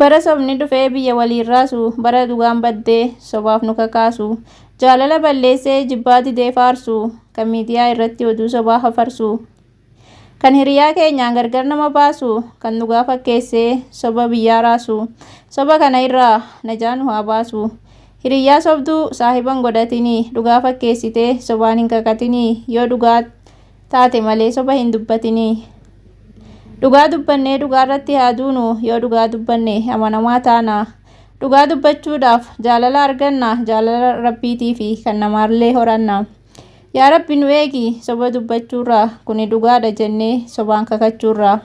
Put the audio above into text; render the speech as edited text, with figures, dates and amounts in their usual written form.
Bara sobni dhufee biyya waliin raasu, bara dhugaan baddee sobaaf nu kakaasu, jaalala balleessee jibbaa didee faarsu, kan miidiyaa irratti oduu sobaa hafarsu, kan hiriyaa keenyaan gargar nama baasu, kan dhugaa fakkeessee soba biyyaa raasu, soba kana irraa najaa nu haa baasu. Hiriyaa sobduu saahiban godhatinii, dhugaa fakkeessitee sobaan hin kakatinii, yoo dhugaa taate malee soba hin dubbatinii. Dhugaa dubbannee dhugaa irratti haa duunu, yoo dhugaa dubbanne amanamaa taana. Dhugaa dubbachuudhaaf jaalala arganna, jaalala rabbiitii fi kan namaallee horanna. Yaa Rabbi nu eegi soba dubbachuurraa, kuni dhugaadha jennee sobaan kakachuurraa.